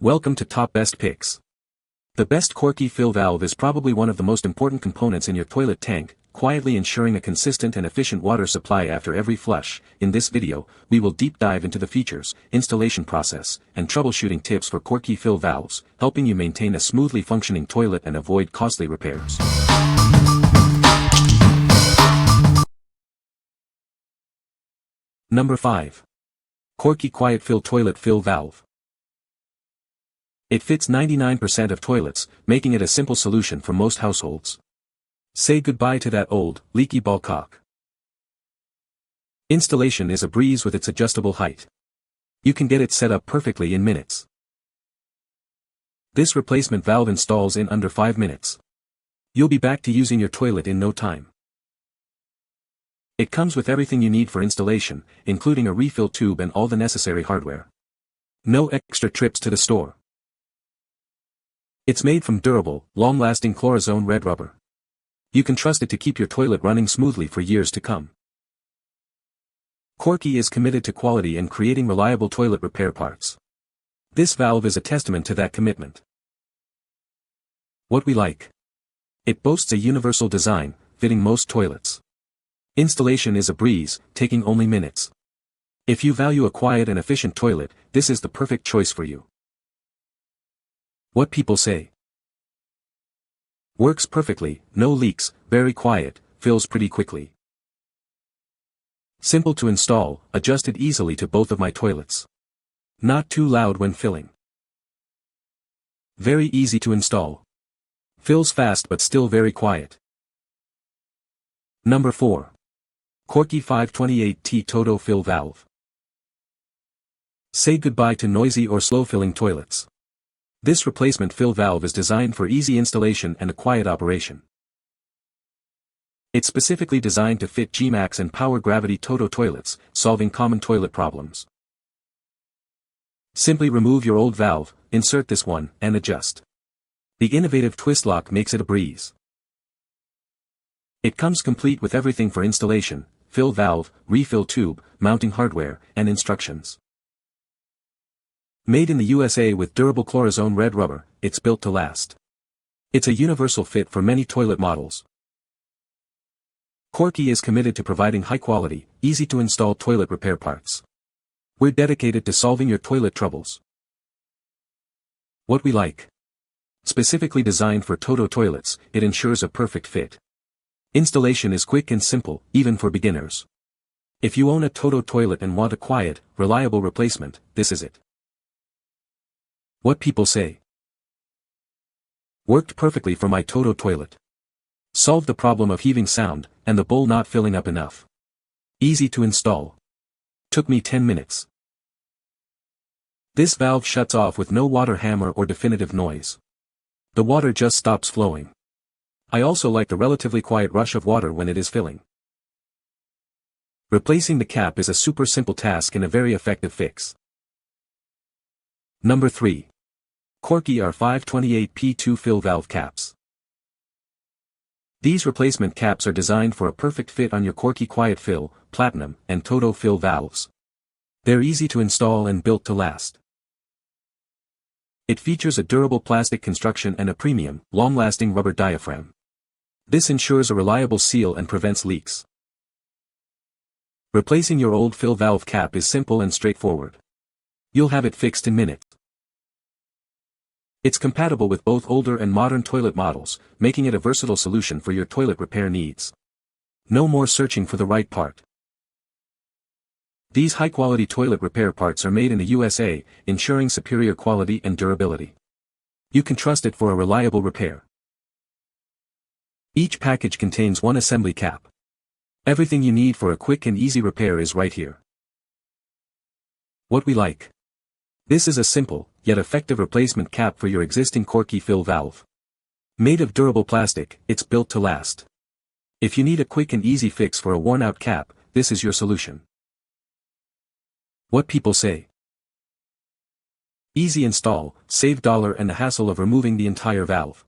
Welcome to Top Best Picks. The best Korky Fill Valve is probably one of the most important components in your toilet tank, quietly ensuring a consistent and efficient water supply after every flush. In this video, we will deep dive into the features, installation process, and troubleshooting tips for Korky Fill Valves, helping you maintain a smoothly functioning toilet and avoid costly repairs. Number 5. Korky QuietFILL Toilet Fill Valve. It fits 99% of toilets, making it a simple solution for most households. Say goodbye to that old, leaky Ballcock. Installation is a breeze with its adjustable height. You can get it set up perfectly in minutes. This replacement valve installs in under 5 minutes. You'll be back to using your toilet in no time. It comes with everything you need for installation, including a refill tube and all the necessary hardware. No extra trips to the store. It's made from durable, long-lasting chlorozone red rubber. You can trust it to keep your toilet running smoothly for years to come. Korky is committed to quality and creating reliable toilet repair parts. This valve is a testament to that commitment. What we like. It boasts a universal design, fitting most toilets. Installation is a breeze, taking only minutes. If you value a quiet and efficient toilet, this is the perfect choice for you. What people say. Works perfectly, no leaks, very quiet, fills pretty quickly. Simple to install, adjusted easily to both of my toilets. Not too loud when filling. Very easy to install. Fills fast but still very quiet. Number 4. Korky 528T TOTO Fill Valve. Say goodbye to noisy or slow-filling toilets. This replacement fill valve is designed for easy installation and a quiet operation. It's specifically designed to fit G-Max and Power Gravity TOTO toilets, solving common toilet problems. Simply remove your old valve, insert this one, and adjust. The innovative twist lock makes it a breeze. It comes complete with everything for installation: fill valve, refill tube, mounting hardware, and instructions. Made in the USA with durable chlorozone red rubber, it's built to last. It's a universal fit for many toilet models. Korky is committed to providing high-quality, easy-to-install toilet repair parts. We're dedicated to solving your toilet troubles. What we like. Specifically designed for TOTO toilets, it ensures a perfect fit. Installation is quick and simple, even for beginners. If you own a TOTO toilet and want a quiet, reliable replacement, this is it. What people say. Worked perfectly for my TOTO toilet. Solved the problem of heaving sound, and the bowl not filling up enough. Easy to install. Took me 10 minutes. This valve shuts off with no water hammer or definitive noise. The water just stops flowing. I also like the relatively quiet rush of water when it is filling. Replacing the cap is a super simple task and a very effective fix. Number 3. Korky R528P2 Fill Valve Caps. These replacement caps are designed for a perfect fit on your Korky QuietFILL, Platinum, and TOTO fill valves. They're easy to install and built to last. It features a durable plastic construction and a premium, long-lasting rubber diaphragm. This ensures a reliable seal and prevents leaks. Replacing your old fill valve cap is simple and straightforward. You'll have it fixed in minutes. It's compatible with both older and modern toilet models, making it a versatile solution for your toilet repair needs. No more searching for the right part. These high-quality toilet repair parts are made in the USA, ensuring superior quality and durability. You can trust it for a reliable repair. Each package contains one assembly cap. Everything you need for a quick and easy repair is right here. What we like. This is a simple, yet effective replacement cap for your existing Korky Fill Valve. Made of durable plastic, it's built to last. If you need a quick and easy fix for a worn-out cap, this is your solution. What people say. Easy install, save dollar and the hassle of removing the entire valve.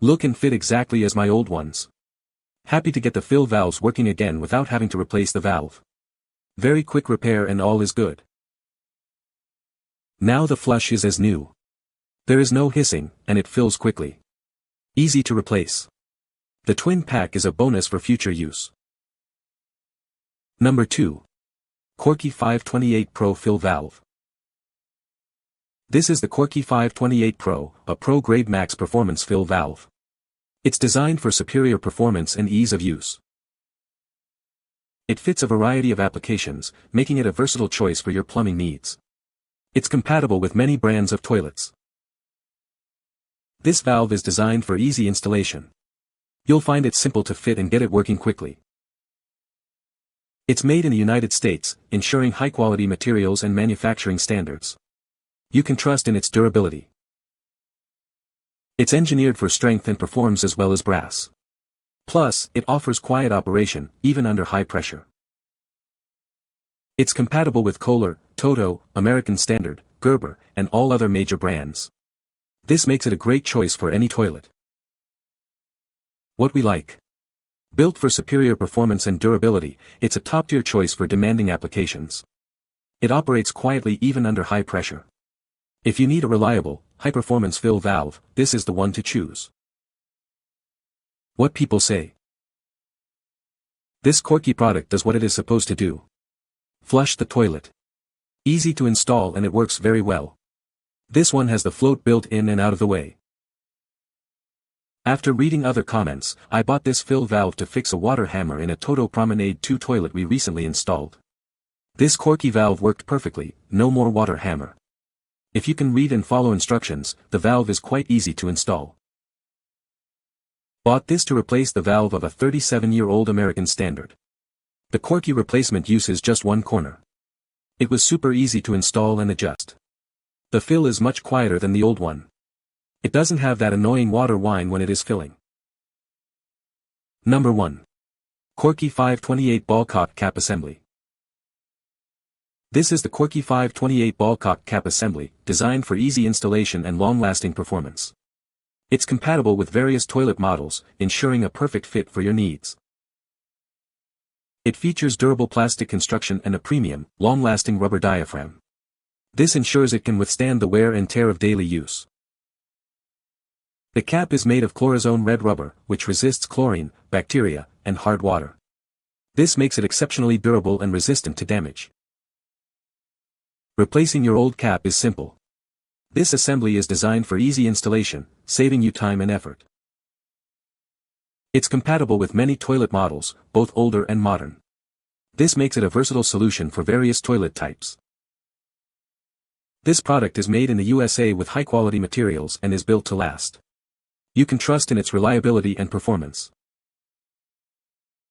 Look and fit exactly as my old ones. Happy to get the fill valves working again without having to replace the valve. Very quick repair and all is good. Now the flush is as new. There is no hissing, and it fills quickly. Easy to replace. The twin pack is a bonus for future use. Number 2. Korky 528 Pro Fill Valve. This is the Korky 528 Pro, a pro-grade max performance fill valve. It's designed for superior performance and ease of use. It fits a variety of applications, making it a versatile choice for your plumbing needs. It's compatible with many brands of toilets. This valve is designed for easy installation. You'll find it simple to fit and get it working quickly. It's made in the United States, ensuring high-quality materials and manufacturing standards. You can trust in its durability. It's engineered for strength and performs as well as brass. Plus, it offers quiet operation, even under high pressure. It's compatible with Kohler, TOTO, American Standard, Gerber, and all other major brands. This makes it a great choice for any toilet. What we like. Built for superior performance and durability, it's a top-tier choice for demanding applications. It operates quietly even under high pressure. If you need a reliable, high-performance fill valve, this is the one to choose. What people say. This Korky product does what it is supposed to do. Flush the toilet. Easy to install and it works very well. This one has the float built in and out of the way. After reading other comments, I bought this fill valve to fix a water hammer in a TOTO Promenade 2 toilet we recently installed. This Korky valve worked perfectly, no more water hammer. If you can read and follow instructions, the valve is quite easy to install. Bought this to replace the valve of a 37-year-old American Standard. The Korky replacement uses just one corner. It was super easy to install and adjust. The fill is much quieter than the old one. It doesn't have that annoying water whine when it is filling. Number 1. Korky 528 Ballcock Cap Assembly. This is the Korky 528 Ballcock Cap Assembly, designed for easy installation and long-lasting performance. It's compatible with various toilet models, ensuring a perfect fit for your needs. It features durable plastic construction and a premium, long-lasting rubber diaphragm. This ensures it can withstand the wear and tear of daily use. The cap is made of Chlorazone red rubber, which resists chlorine, bacteria, and hard water. This makes it exceptionally durable and resistant to damage. Replacing your old cap is simple. This assembly is designed for easy installation, saving you time and effort. It's compatible with many toilet models, both older and modern. This makes it a versatile solution for various toilet types. This product is made in the USA with high-quality materials and is built to last. You can trust in its reliability and performance.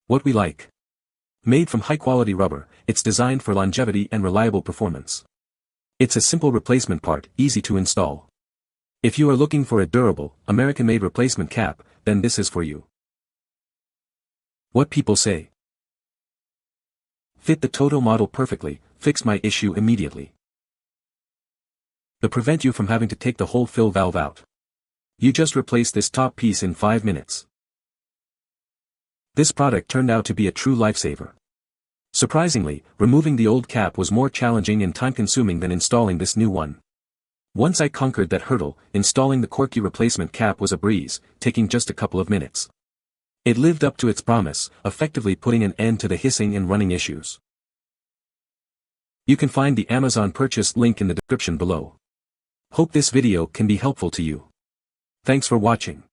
What we like. Made from high-quality rubber, it's designed for longevity and reliable performance. It's a simple replacement part, easy to install. If you are looking for a durable, American-made replacement cap, then this is for you. What people say. Fit the TOTO model perfectly, fixed my issue immediately. To prevent you from having to take the whole fill valve out. You just replace this top piece in 5 minutes. This product turned out to be a true lifesaver. Surprisingly, removing the old cap was more challenging and time-consuming than installing this new one. Once I conquered that hurdle, installing the Korky replacement cap was a breeze, taking just a couple of minutes. It lived up to its promise, effectively putting an end to the hissing and running issues. You can find the Amazon purchase link in the description below. Hope this video can be helpful to you. Thanks for watching.